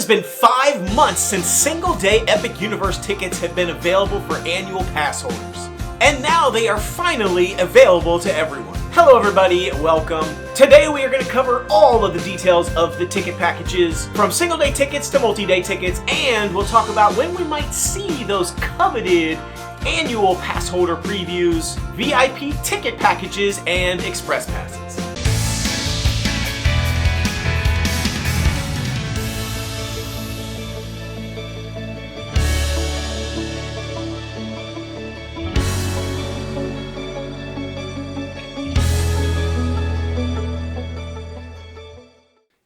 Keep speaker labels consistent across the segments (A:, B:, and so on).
A: has been 5 months since single-day Epic Universe tickets have been available for annual pass holders. And now they are finally available to everyone. Hello everybody, welcome. Today we are going to cover all of the details of the ticket packages, from single-day tickets to multi-day tickets, and we'll talk about when we might see those coveted annual pass holder previews, VIP ticket packages, and express passes.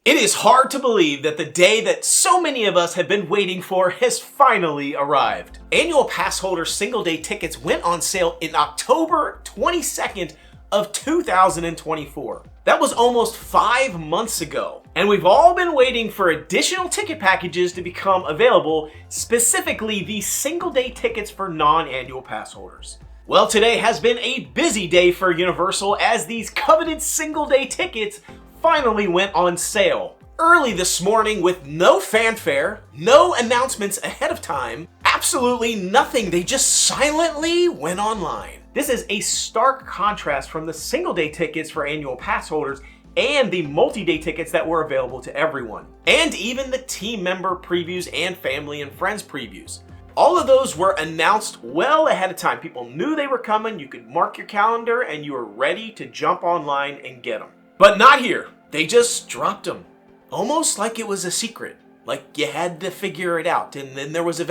A: It is hard to believe that the day that so many of us have been waiting for has finally arrived. Annual pass holder single-day tickets went on sale in October 22nd of 2024. That was almost 5 months ago. And we've all been waiting for additional ticket packages to become available, specifically the single-day tickets for non-annual pass holders. Well, today has been a busy day for Universal as these coveted single-day tickets finally went on sale. Early this morning with no fanfare, no announcements ahead of time, absolutely nothing. They just silently went online. This is a stark contrast from the single-day tickets for annual pass holders and the multi-day tickets that were available to everyone. And even the team member previews and family and friends previews. All of those were announced well ahead of time. People knew they were coming. You could mark your calendar and you were ready to jump online and get them. But not here. They just dropped them. Almost like it was a secret. Like you had to figure it out. And then there was an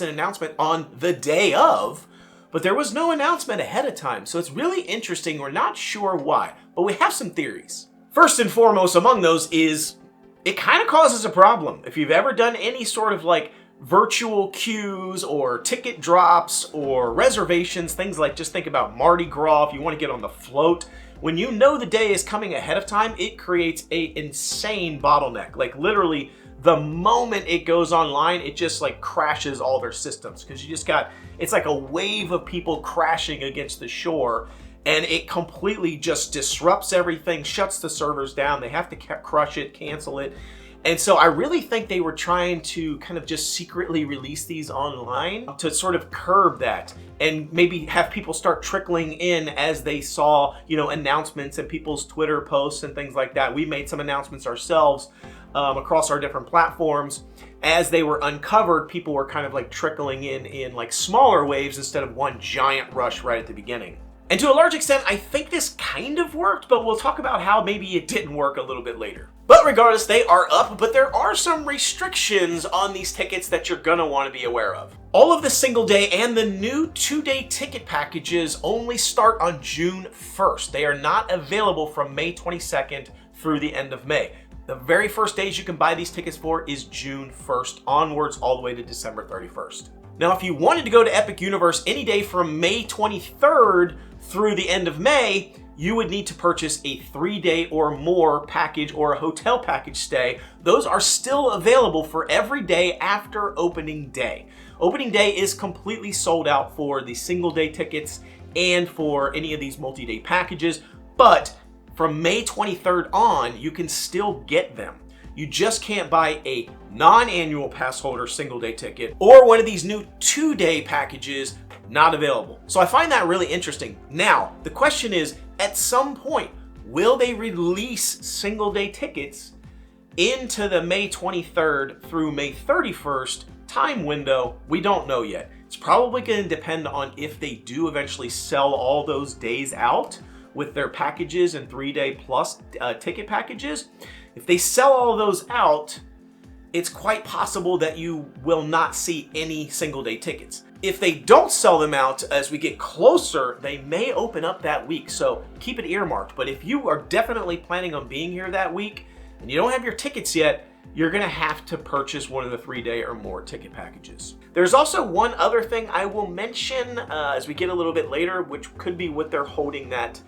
A: announcement on the day of, but there was no announcement ahead of time. So it's really interesting. We're not sure why, but we have some theories. First and foremost among those is it kind of causes a problem. If you've ever done any sort of like virtual queues or ticket drops or reservations, things like, just think about Mardi Gras if you want to get on the float. When you know the day is coming ahead of time, it creates an insane bottleneck. Like literally the moment it goes online, it just like crashes all their systems because you just got, it's like a wave of people crashing against the shore and it completely just disrupts everything, shuts the servers down. They have to crush it, cancel it. And so I really think they were trying to kind of just secretly release these online to sort of curb that and maybe have people start trickling in as they saw, announcements and people's Twitter posts and things like that. We made some announcements ourselves across our different platforms. As they were uncovered, people were kind of like trickling in like smaller waves instead of one giant rush right at the beginning. And to a large extent, I think this kind of worked, but we'll talk about how maybe it didn't work a little bit later. But regardless, they are up, but there are some restrictions on these tickets that you're gonna wanna be aware of. All of the single day and the new 2-day ticket packages only start on June 1st. They are not available from May 22nd through the end of May. The very first days you can buy these tickets for is June 1st onwards all the way to December 31st. Now, if you wanted to go to Epic Universe any day from May 23rd through the end of May, you would need to purchase a 3-day or more package or a hotel package stay. Those are still available for every day after opening day. Opening day is completely sold out for the single day tickets and for any of these multi-day packages, but from May 23rd on, you can still get them. You just can't buy a non-annual pass holder single day ticket or one of these new 2-day packages, not available. So I find that really interesting. Now, the question is, at some point, will they release single day tickets into the May 23rd through May 31st time window? We don't know yet. It's probably going to depend on if they do eventually sell all those days out with their packages and 3-day plus ticket packages. If they sell all those out, it's quite possible that you will not see any single day tickets. If they don't sell them out as we get closer, they may open up that week. So keep it earmarked. But if you are definitely planning on being here that week and you don't have your tickets yet, you're going to have to purchase one of the 3-day or more ticket packages. There's also one other thing I will mention as we get a little bit later, which could be what they're holding that,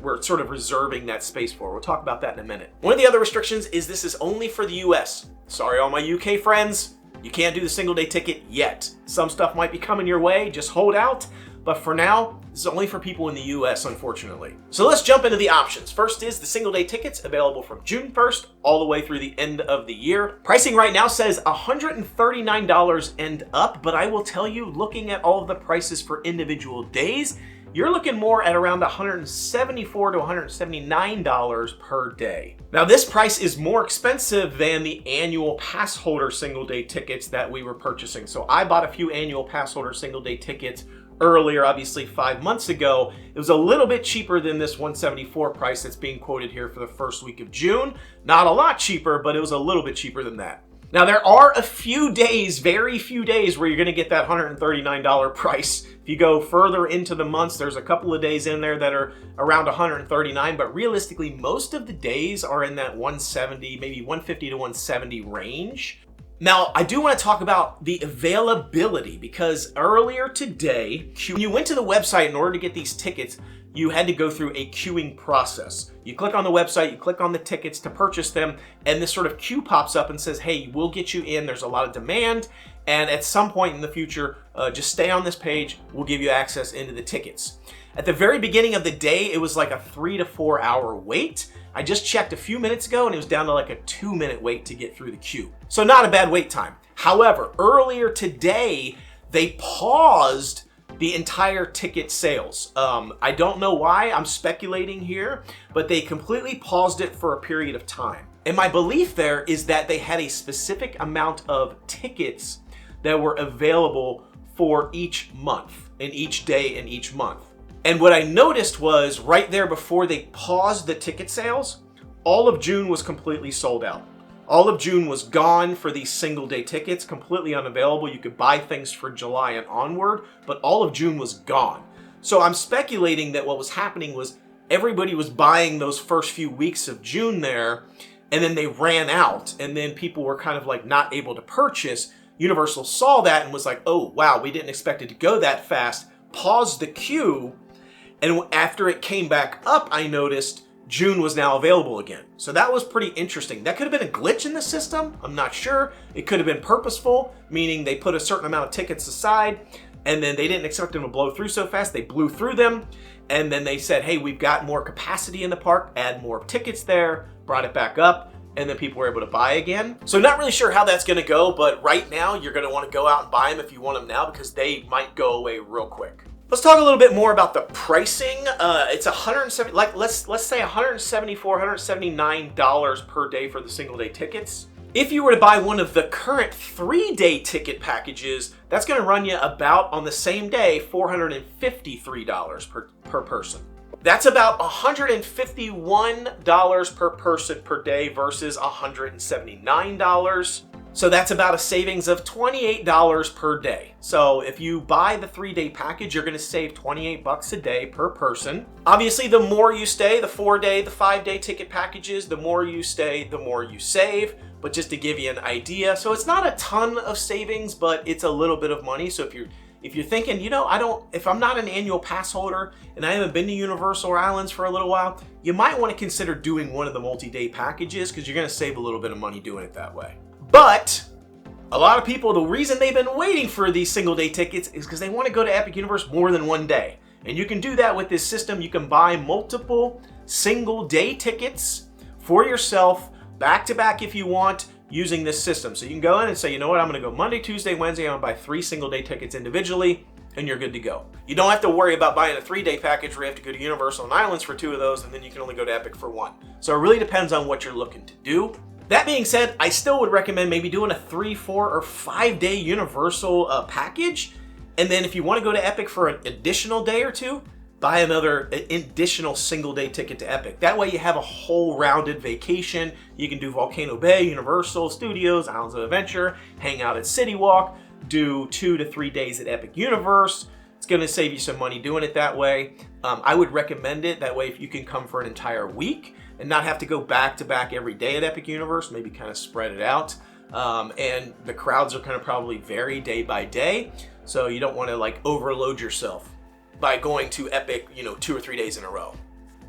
A: we're sort of reserving that space for. We'll talk about that in a minute. One of the other restrictions is this is only for the US. Sorry, all my UK friends, you can't do the single day ticket yet. Some stuff might be coming your way, just hold out. but for now, this is only for people in the US, unfortunately. So let's jump into the options. First is the single day tickets, available from June 1st all the way through the end of the year. Pricing right now says $139 and up, but I will tell you, looking at all of the prices for individual days, you're looking more at around $174 to $179 per day. Now, this price is more expensive than the annual pass holder single day tickets that we were purchasing. So I bought a few annual pass holder single day tickets earlier, obviously 5 months ago. It was a little bit cheaper than this $174 price that's being quoted here for the first week of June. Not a lot cheaper, but it was a little bit cheaper than that. Now, there are a few days, very few days, where you're going to get that $139 price. If you go further into the months, there's a couple of days in there that are around $139, but realistically, most of the days are in that $170, maybe $150 to $170 range. Now, I do want to talk about the availability, because earlier today, when you went to the website in order to get these tickets, you had to go through a queuing process. You click on the website, you click on the tickets to purchase them, and this sort of queue pops up and says, hey, we'll get you in. There's a lot of demand, and at some point in the future, just stay on this page. We'll give you access into the tickets. At the very beginning of the day, it was like a 3 to 4 hour wait. I just checked a few minutes ago, and it was down to like a 2-minute wait to get through the queue. So not a bad wait time. However, earlier today, they paused the entire ticket sales. I don't know why, I'm speculating here, but they completely paused it for a period of time. And my belief there is that they had a specific amount of tickets that were available for each month, and each day in each month. And what I noticed was right there before they paused the ticket sales, all of June was completely sold out. All of June was gone for these single day tickets, completely unavailable. You could buy things for July and onward, but all of June was gone. So I'm speculating that what was happening was everybody was buying those first few weeks of June there, and then they ran out, and then people were kind of like not able to purchase. Universal saw that and was like, oh, wow, we didn't expect it to go that fast, paused the queue, and after it came back up, I noticed June was now available again. So that was pretty interesting. That could have been a glitch in the system. I'm not sure. It could have been purposeful, meaning they put a certain amount of tickets aside, and then they didn't expect them to blow through so fast. They blew through them, and then they said, hey, we've got more capacity in the park, add more tickets there, brought it back up, and then people were able to buy again. So not really sure how that's gonna go, but right now you're gonna wanna go out and buy them if you want them now, because they might go away real quick. Let's talk a little bit more about the pricing. It's $170, like let's say $174, $179 per day for the single day tickets. If you were to buy one of the current 3-day ticket packages, that's going to run you about, on the same day, $453 per person. That's about $151 per person per day versus $179. So that's about a savings of $28 per day. So if you buy the 3-day package, you're going to save $28 a day per person. Obviously, the more you stay, the 4-day, the 5-day ticket packages, the more you stay, the more you save. But just to give you an idea, so it's not a ton of savings, but it's a little bit of money. So if you're thinking, you know, if I'm not an annual pass holder and I haven't been to Universal Islands for a little while, you might want to consider doing one of the multi-day packages, because you're going to save a little bit of money doing it that way. But a lot of people, the reason they've been waiting for these single day tickets is because they want to go to Epic Universe more than one day. And you can do that with this system. You can buy multiple single day tickets for yourself, back to back if you want, using this system. So you can go in and say, you know what, I'm going to go Monday, Tuesday, Wednesday, I'm going to buy 3 single day tickets individually, and you're good to go. You don't have to worry about buying a 3-day package where you have to go to Universal and Islands for 2 of those, and then you can only go to Epic for 1. So it really depends on what you're looking to do. That being said, I still would recommend maybe doing a 3, 4, or 5-day Universal package. And then if you want to go to Epic for an additional day or 2, buy another additional single day ticket to Epic. That way you have a whole rounded vacation. You can do Volcano Bay, Universal Studios, Islands of Adventure, hang out at City Walk, do 2 to 3 days at Epic Universe. It's going to save you some money doing it that way. I would recommend it that way if you can come for an entire week and not have to go back to back every day at Epic Universe, maybe kind of spread it out. And the crowds are kind of probably vary day by day, so you don't want to like overload yourself by going to Epic, 2 or 3 days in a row.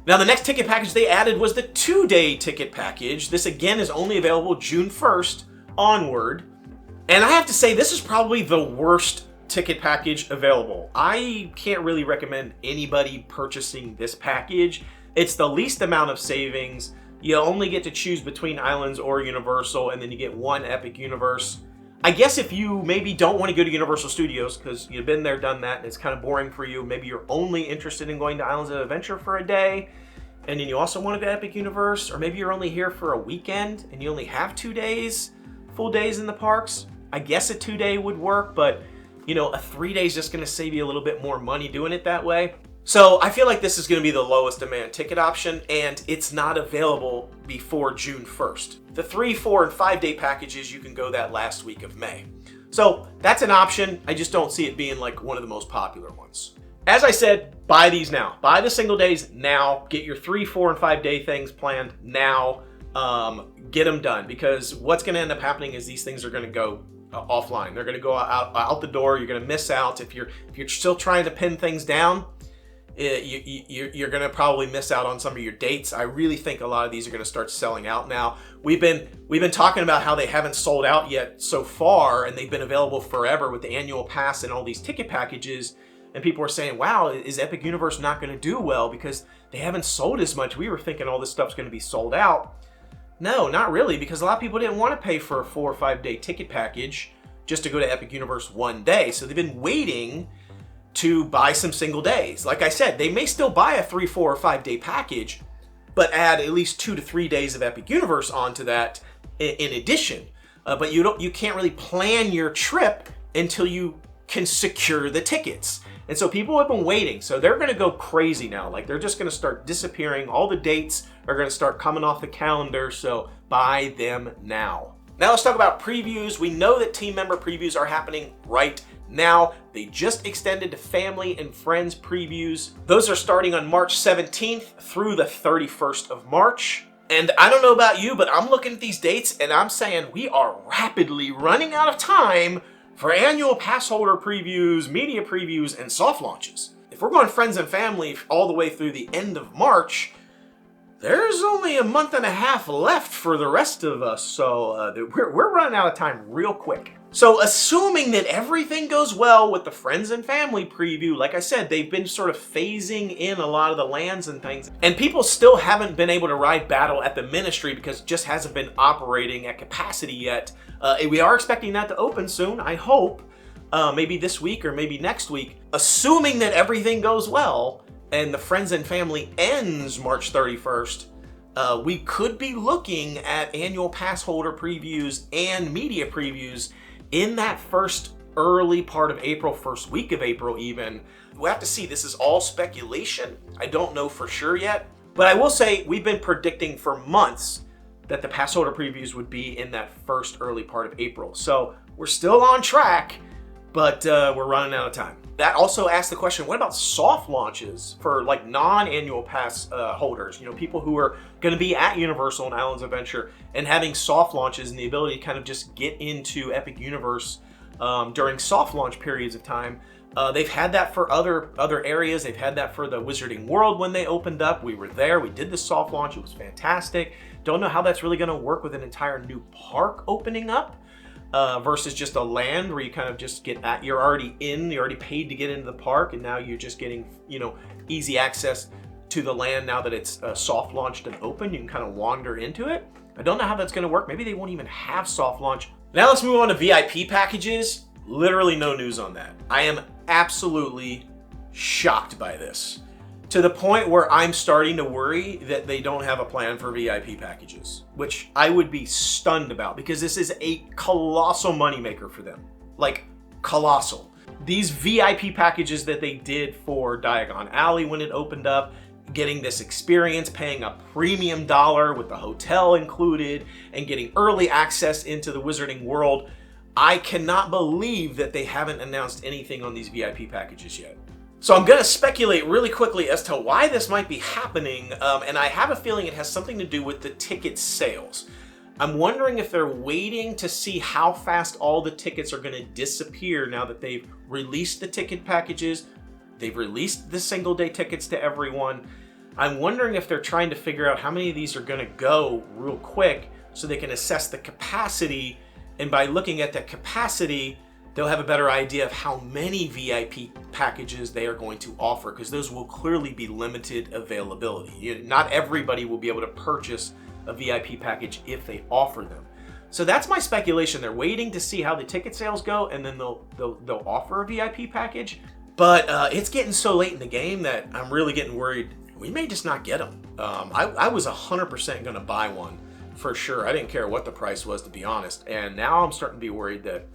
A: Now, the next ticket package they added was the 2-day ticket package. This again is only available June 1st onward. And I have to say, this is probably the worst ticket package available. I can't really recommend anybody purchasing this package. It's the least amount of savings. You only get to choose between Islands or Universal, and then you get one Epic Universe. I guess if you maybe don't want to go to Universal Studios because you've been there, done that, and it's kind of boring for you, maybe you're only interested in going to Islands of Adventure for a day, and then you also want to go to Epic Universe, or maybe you're only here for a weekend and you only have 2 days, full days in the parks. I guess a 2-day would work, but you know, a 3-day is just going to save you a little bit more money doing it that way. So I feel like this is going to be the lowest demand ticket option, and it's not available before June 1st. The 3, 4, and 5-day packages, you can go that last week of May. So that's an option. I just don't see it being like one of the most popular ones. As I said, buy these now. Buy the single days now. Get your 3, 4, and 5-day things planned now. Get them done, because what's going to end up happening is these things are going to go offline. They're going to go out the door. You're going to miss out. If you're still trying to pin things down, you're going to probably miss out on some of your dates. I really think a lot of these are going to start selling out now. We've been talking about how they haven't sold out yet so far, and they've been available forever with the annual pass and all these ticket packages. And people are saying, wow, is Epic Universe not going to do well because they haven't sold as much? We were thinking all this stuff's going to be sold out. No, not really, because a lot of people didn't want to pay for a 4 or 5-day ticket package just to go to Epic Universe one day. So they've been waiting to buy some single days. Like I said, they may still buy a 3, 4, or 5-day package, but add at least 2 to 3 days of Epic Universe onto that in addition. But you can't really plan your trip until you can secure the tickets. And so people have been waiting. So they're going to go crazy now. Like, they're just going to start disappearing. All the dates are going to start coming off the calendar. So buy them now. Now let's talk about previews. We know that team member previews are happening right now. They just extended to family and friends previews. Those are starting on March 17th through the 31st of March. And I don't know about you, but I'm looking at these dates and I'm saying we are rapidly running out of time for annual pass holder previews, media previews, and soft launches. If we're going friends and family all the way through the end of March, there's only a month and a half left for the rest of us, so we're running out of time real quick. So assuming that everything goes well with the friends and family preview, like I said, they've been sort of phasing in a lot of the lands and things, and people still haven't been able to ride Battle at the Ministry because it just hasn't been operating at capacity yet. We are expecting that to open soon, I hope, maybe this week or maybe next week. Assuming that everything goes well and the friends and family ends March 31st, we could be looking at annual pass holder previews and media previews in that first early part of April, first week of April even. We'll have to see. This is all speculation. I don't know for sure yet. But I will say we've been predicting for months that the pass holder previews would be in that first early part of April. So we're still on track, but we're running out of time. That also asks the question, what about soft launches for like non-annual pass holders? You know, people who are going to be at Universal and Islands of Adventure and having soft launches and the ability to kind of just get into Epic Universe during soft launch periods of time. They've had that for other areas. They've had that for the Wizarding World when they opened up. We were there. We did the soft launch. It was fantastic. Don't know how that's really going to work with an entire new park opening up. Versus just a land where you kind of just get at, you're already paid to get into the park, and now you're just getting, you know, easy access to the land now that it's soft launched and open. You can kind of wander into it. I don't know how that's going to work. Maybe they won't even have soft launch. Now let's move on to VIP packages. Literally no news on that. I am absolutely shocked by this, to the point where I'm starting to worry that they don't have a plan for VIP packages, which I would be stunned about, because this is a colossal moneymaker for them. Like, colossal. These VIP packages that they did for Diagon Alley when it opened up, getting this experience, paying a premium dollar with the hotel included, and getting early access into the Wizarding World, I cannot believe that they haven't announced anything on these VIP packages yet. So I'm going to speculate really quickly as to why this might be happening, and I have a feeling it has something to do with the ticket sales. I'm wondering if they're waiting to see how fast all the tickets are going to disappear now that they've released the ticket packages, they've released the single-day tickets to everyone. I'm wondering if they're trying to figure out how many of these are going to go real quick so they can assess the capacity, and by looking at that capacity, they'll have a better idea of how many VIP packages they are going to offer, because those will clearly be limited availability. Not everybody will be able to purchase a VIP package if they offer them. So that's my speculation. They're waiting to see how the ticket sales go, and then they'll offer a VIP package. But it's getting so late in the game that I'm really getting worried we may just not get them. I was 100% going to buy one for sure. I didn't care what the price was, to be honest. And now I'm starting to be worried that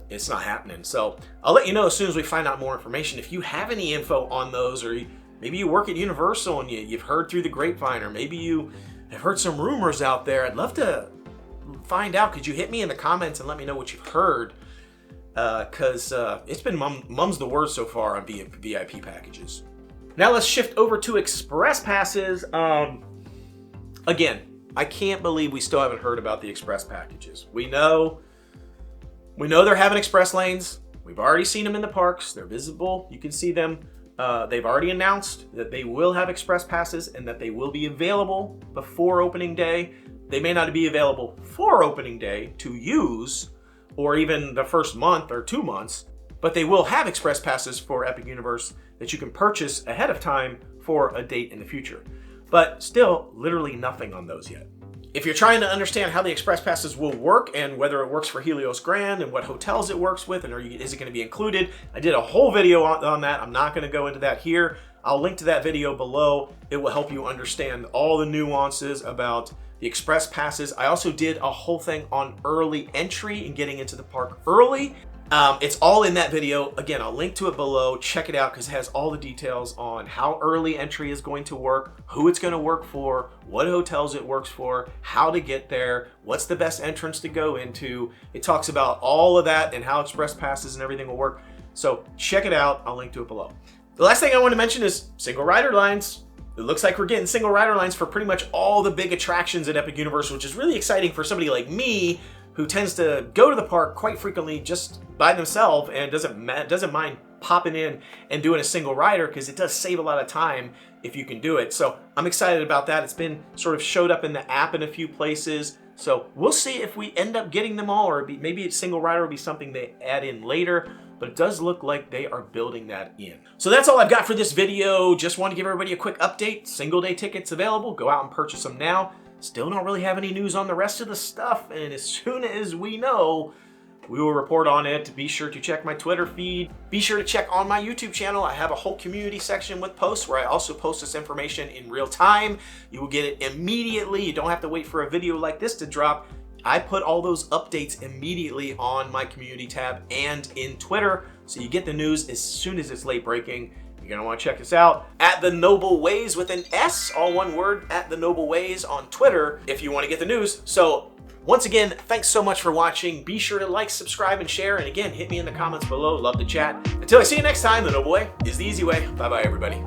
A: it's not happening. So I'll let you know as soon as we find out more information. If you have any info on those, or maybe you work at Universal and you've heard through the grapevine, or maybe you have heard some rumors out there, I'd love to find out. Could you hit me in the comments and let me know what you've heard? Because it's been mum's the word so far on VIP packages. Now let's shift over to Express Passes. Again, I can't believe we still haven't heard about the Express packages. We know they're having Express lanes. We've already seen them in the parks. They're visible. You can see them. They've already announced that they will have Express Passes and that they will be available before opening day. They may not be available for opening day to use, or even the first month or 2 months, but they will have Express Passes for Epic Universe that you can purchase ahead of time for a date in the future. But still, literally nothing on those yet. If you're trying to understand how the Express Passes will work and whether it works for Helios Grand and what hotels it works with and is it going to be included, I did a whole video on that. I'm not going to go into that here. I'll link to that video below. It will help you understand all the nuances about the Express Passes. I also did a whole thing on early entry and getting into the park early. It's all in that video. Again, I'll link to it below. Check it out because it has all the details on how early entry is going to work, who it's going to work for, what hotels it works for, how to get there, what's the best entrance to go into. It talks about all of that and how Express Passes and everything will work. So check it out. I'll link to it below. The last thing I want to mention is single rider lines. It looks like we're getting single rider lines for pretty much all the big attractions at Epic Universe, which is really exciting for somebody like me who tends to go to the park quite frequently just by themselves and doesn't mind popping in and doing a single rider, because it does save a lot of time if you can do it. So I'm excited about that. It's been sort of showed up in the app in a few places. So we'll see if we end up getting them all, or maybe a single rider will be something they add in later. But it does look like they are building that in. So that's all I've got for this video. Just want to give everybody a quick update. Single day tickets available. Go out and purchase them now. Still don't really have any news on the rest of the stuff. And as soon as we know, we will report on it. Be sure to check my Twitter feed. Be sure to check on my YouTube channel. I have a whole community section with posts where I also post this information in real time. You will get it immediately. You don't have to wait for a video like this to drop. I put all those updates immediately on my community tab and in Twitter, so you get the news as soon as it's late breaking. You're gonna want to check this out at The Noble Ways with an S, all one word, at The Noble Ways on Twitter if you want to get the news. So once again, thanks so much for watching. Be sure to like, subscribe, and share. And again, hit me in the comments below. Love to chat. Until I see you next time, The Noble Way is the easy way. Bye-bye, everybody.